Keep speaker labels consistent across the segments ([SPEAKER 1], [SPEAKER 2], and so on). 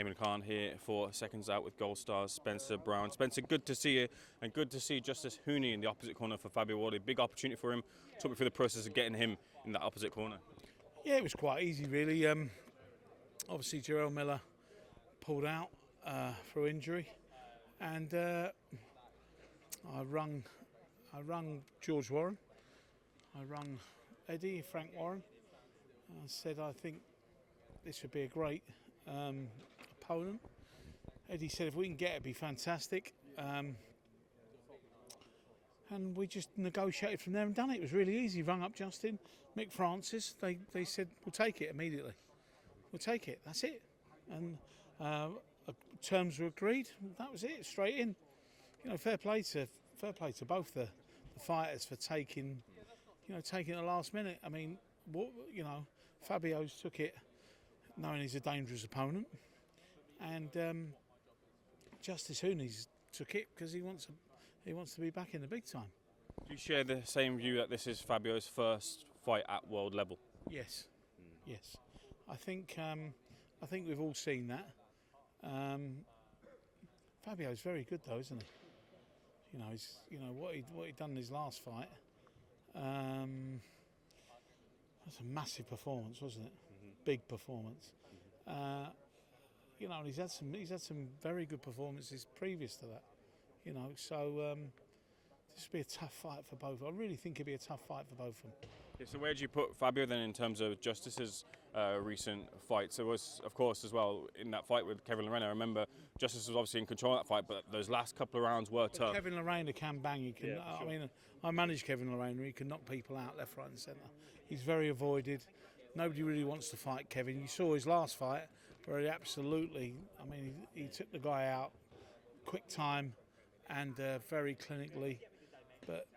[SPEAKER 1] Eamon Khan here for Seconds Out with Gold Stars Spencer Brown. Spencer, good to see you, and good to see Justis Huni in the opposite corner for Fabio Wardley. Big opportunity for him. Talk me through the process of getting him in that opposite corner.
[SPEAKER 2] Yeah, it was quite easy, really. Obviously, Jarrell Miller pulled out through injury, and I rung George Warren. I rung Eddie, Frank Warren. I said I think this would be a great opponent. Eddie said if we can get it, it'd be fantastic. And we just negotiated from there and done it. It was really easy. Rung up Justin, Mick Francis. They said we'll take it immediately. We'll take it. That's it. And terms were agreed. That was it. Straight in. You know, fair play to both the fighters for taking it the last minute. I mean, Fabio's took it knowing he's a dangerous opponent, and Justis Huni's took it because he wants to be back in the big time.
[SPEAKER 1] Do you share the same view that this is Fabio's first fight at world level?
[SPEAKER 2] Yes, yes. I think we've all seen that. Fabio's very good though, isn't he? What he'd done in his last fight. That's a massive performance, wasn't it? Big performance. And he's had some very good performances previous to that. So this would be a tough fight for both. I really think it'd be a tough fight for both of them.
[SPEAKER 1] Yeah, so where do you put Fabio then in terms of Justis's recent fights? There was, of course, as well in that fight with Kevin Lorraine. I remember Justis was obviously in control of that fight, but those last couple of rounds were tough.
[SPEAKER 2] Kevin Lorraine can bang. He can.
[SPEAKER 1] Yeah, sure.
[SPEAKER 2] I mean, I managed Kevin Lorraine. He can knock people out left, right, and centre. He's very avoided. Nobody really wants to fight Kevin. You saw his last fight where he absolutely. I mean, he took the guy out, quick time, and very clinically. But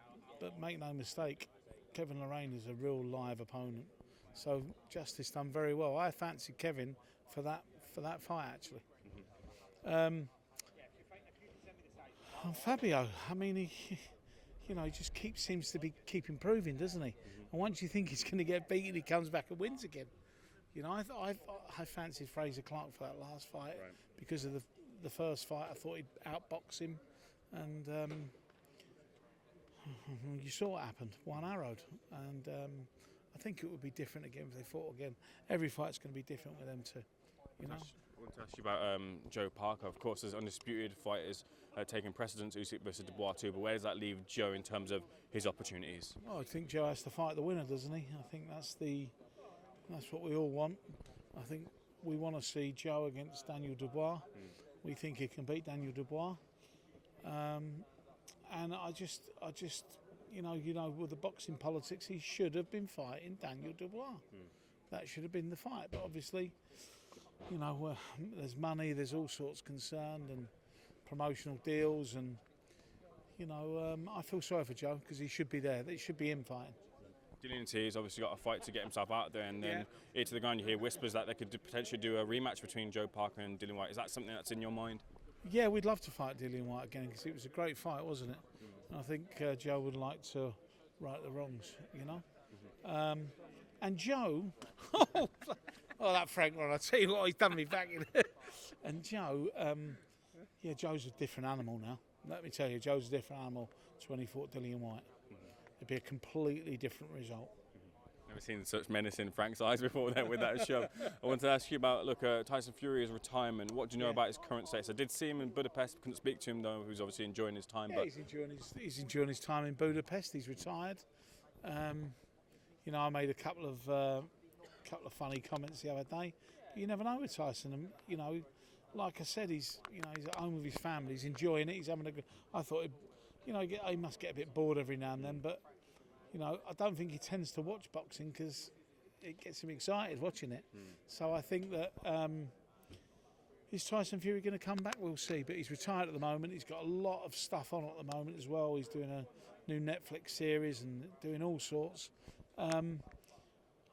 [SPEAKER 2] make no mistake, Kevin Lorraine is a real live opponent. So Justis done very well. I fancied Kevin for that fight actually. Fabio, I mean, he just seems to keep improving, doesn't he? And once you think he's going to get beaten, he comes back and wins again. I fancied Fraser Clark for that last fight because of the first fight. I thought he'd outbox him, and you saw what happened. One arrowed, and I think it would be different again if they fought again. Every fight's going to be different with them too. I
[SPEAKER 1] want to ask you about Joe Parker. Of course, there's undisputed fighters taking precedence, Usyk versus Dubois too. But where does that leave Joe in terms of his opportunities?
[SPEAKER 2] Well, I think Joe has to fight the winner, doesn't he? I think that's what we all want. I think we want to see Joe against Daniel Dubois. We think he can beat Daniel Dubois. And I just, with the boxing politics, he should have been fighting Daniel Dubois. That should have been the fight. But obviously, there's money, there's all sorts concerned, and promotional deals, and I feel sorry for Joe because he should be there. It should be him fighting.
[SPEAKER 1] Dillian has obviously got a fight to get himself out there, and then ear to the ground you hear whispers that they could potentially do a rematch between Joe Parker and Dillian Whyte. Is that something that's in your mind?
[SPEAKER 2] Yeah, we'd love to fight Dillian Whyte again because it was a great fight, wasn't it? And I think Joe would like to right the wrongs, And Joe, that Frank Warren, I tell you what, he's done me back in. And Joe, Joe's a different animal now. Let me tell you, Joe's a different animal to when he fought Dillian Whyte. It'd be a completely different result.
[SPEAKER 1] Never seen such menace in Frank's eyes before then with that shove. I want to ask you about Tyson Fury's retirement. What do you know about his current status? I did see him in Budapest, couldn't speak to him though, who's obviously enjoying his time.
[SPEAKER 2] Yeah, but he's enjoying his time in Budapest. He's retired. I made a couple of funny comments the other day. But you never know with Tyson. And, like I said, he's at home with his family. He's enjoying it. He's having a good. I thought, he must get a bit bored every now and then, but. I don't think he tends to watch boxing because it gets him excited watching it. So I think that is Tyson Fury going to come back? We'll see. But he's retired at the moment. He's got a lot of stuff on at the moment as well. He's doing a new Netflix series and doing all sorts. I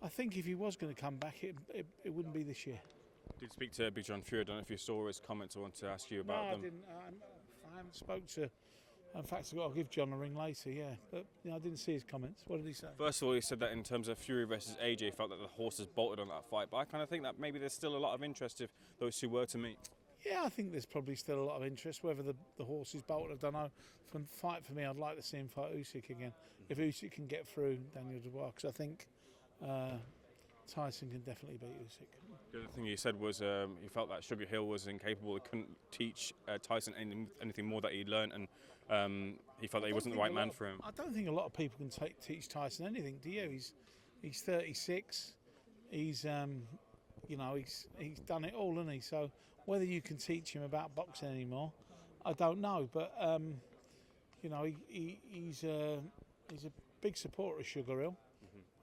[SPEAKER 2] think if he was going to come back, it wouldn't be this year.
[SPEAKER 1] Did speak to Big John Fury. I don't know if you saw his comments. I want to ask you about them.
[SPEAKER 2] I haven't spoke to In fact, I'll give John a ring later, yeah. But I didn't see his comments. What did he say?
[SPEAKER 1] First of all, he said that in terms of Fury versus AJ, he felt that the horses bolted on that fight. But I kind of think that maybe there's still a lot of interest if those two were to meet.
[SPEAKER 2] Yeah, I think there's probably still a lot of interest. Whether the horses bolt, I don't know. Fight for me, I'd like to see him fight Usyk again. If Usyk can get through Daniel Dubois, because I think Tyson can definitely beat Usyk.
[SPEAKER 1] The other thing he said was he felt that Sugar Hill was incapable. He couldn't teach Tyson anything more that he'd learned, and he felt that he wasn't the right man for him.
[SPEAKER 2] I don't think a lot of people can teach Tyson anything. Do you? He's 36. He's he's done it all, hasn't he? So whether you can teach him about boxing anymore, I don't know. But he's a big supporter of Sugar Hill.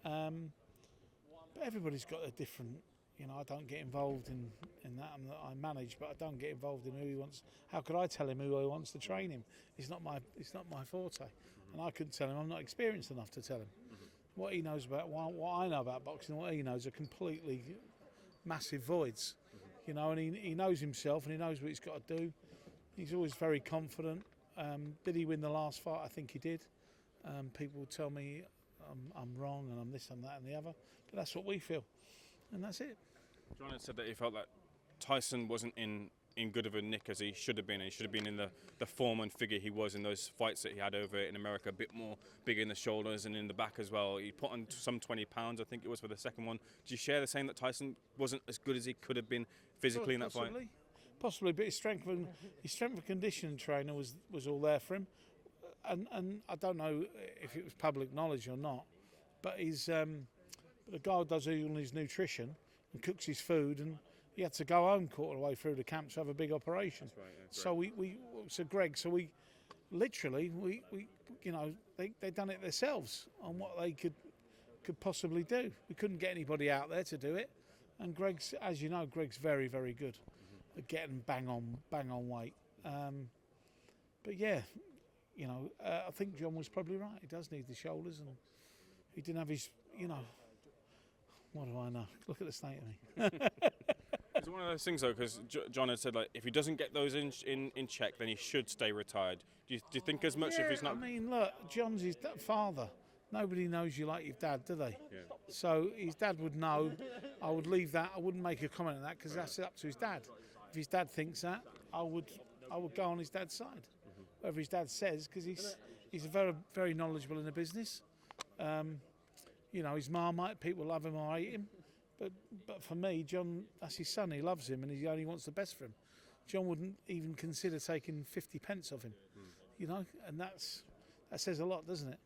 [SPEAKER 2] But everybody's got a different. I don't get involved in that. I manage, but I don't get involved in who he wants. How could I tell him who I wants to train him? It's not my forte, and I couldn't tell him. I'm not experienced enough to tell him. What he knows about what I know about boxing, what he knows are completely massive voids. And he knows himself and he knows what he's got to do. He's always very confident. Did he win the last fight? I think he did. People tell me I'm wrong and I'm this and that and the other, but that's what we feel, and that's it.
[SPEAKER 1] John had said that he felt that Tyson wasn't in good of a nick as he should have been. He should have been in the form and figure he was in those fights that he had over in America, a bit more bigger in the shoulders and in the back as well. He put on some 20 pounds, I think it was, for the second one. Do you share the same that Tyson wasn't as good as he could have been physically in that fight?
[SPEAKER 2] Possibly, but his strength and conditioning trainer was all there for him. And I don't know if it was public knowledge or not, but the guy does all his nutrition and cooks his food, and he had to go home quarter of the way through the camp to have a big operation.
[SPEAKER 1] That's right, yeah,
[SPEAKER 2] So we literally they done it themselves on what they could possibly do. We couldn't get anybody out there to do it, and Greg's, as you know, very, very good at getting bang on weight. But yeah, I think John was probably right. He does need the shoulders, and he didn't have his, what do I know? Look at the state of me.
[SPEAKER 1] It's one of those things, though, because John had said, like, if he doesn't get those in check, then he should stay retired. Do you think as much if he's not?
[SPEAKER 2] I mean, look, John's his father. Nobody knows you like your dad, do they?
[SPEAKER 1] Yeah.
[SPEAKER 2] So his dad would know. I would leave that. I wouldn't make a comment on that because that's up to his dad. If his dad thinks that, I would go on his dad's side. Whatever his dad says, because he's very, very knowledgeable in the business. His Marmite, people love him or hate him. But for me, John, that's his son. He loves him and he only wants the best for him. John wouldn't even consider taking 50 pence of him, and that says a lot, doesn't it?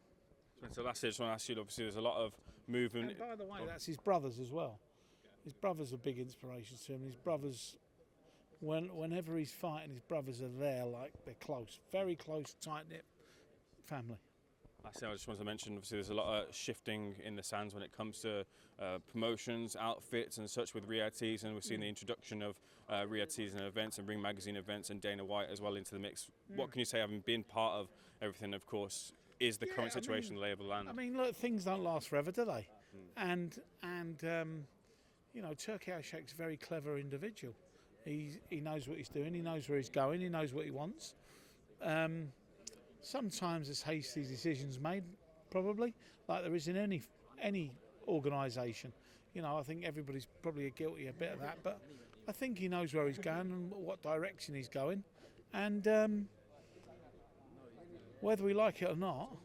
[SPEAKER 1] So that's it. I just want to ask you, obviously, there's a lot of movement.
[SPEAKER 2] And by the way, that's his brothers as well. His brothers are big inspirations to him. His brothers, whenever he's fighting, his brothers are there, like they're close, very close, tight-knit family.
[SPEAKER 1] I just wanted to mention, obviously, there's a lot of shifting in the sands when it comes to promotions, outfits and such with Riyadh Tees, and we've seen the introduction of Riyadh Tees and events and Ring Magazine events and Dana White as well into the mix. What can you say, having been part of everything, of course, is the current situation, the lay of the land?
[SPEAKER 2] I mean, look, things don't last forever, do they? And Turki Al-Sheikh's a very clever individual. He knows what he's doing, he knows where he's going, he knows what he wants. Sometimes there's hasty decisions made, probably, like there is in any organisation. I think everybody's probably guilty a bit of that, but I think he knows where he's going and what direction he's going, and whether we like it or not,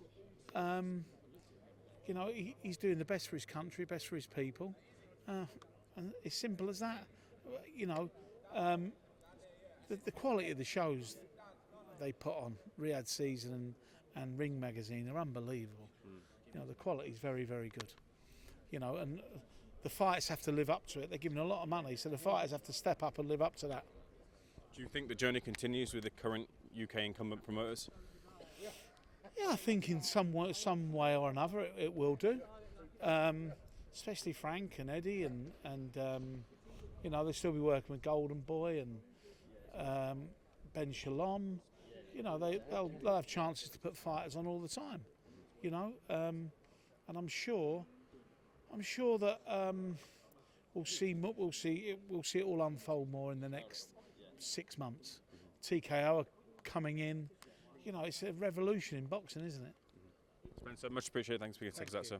[SPEAKER 2] he's doing the best for his country, best for his people, and it's simple as that. The quality of the shows they put on Riyadh Season and Ring Magazine are unbelievable. The quality is very, very good. And the fighters have to live up to it. They're given a lot of money, so the fighters have to step up and live up to that.
[SPEAKER 1] Do you think the journey continues with the current UK incumbent promoters?
[SPEAKER 2] Yeah, I think in some way or another it will do. Especially Frank and Eddie and they'll still be working with Golden Boy and Ben Shalom. They'll have chances to put fighters on all the time. And I'm sure that we'll see it all unfold more in the next 6 months. TKO are coming in. you know, it's a revolution in boxing, isn't it?
[SPEAKER 1] Spencer, much appreciated. Thanks for your take that, sir.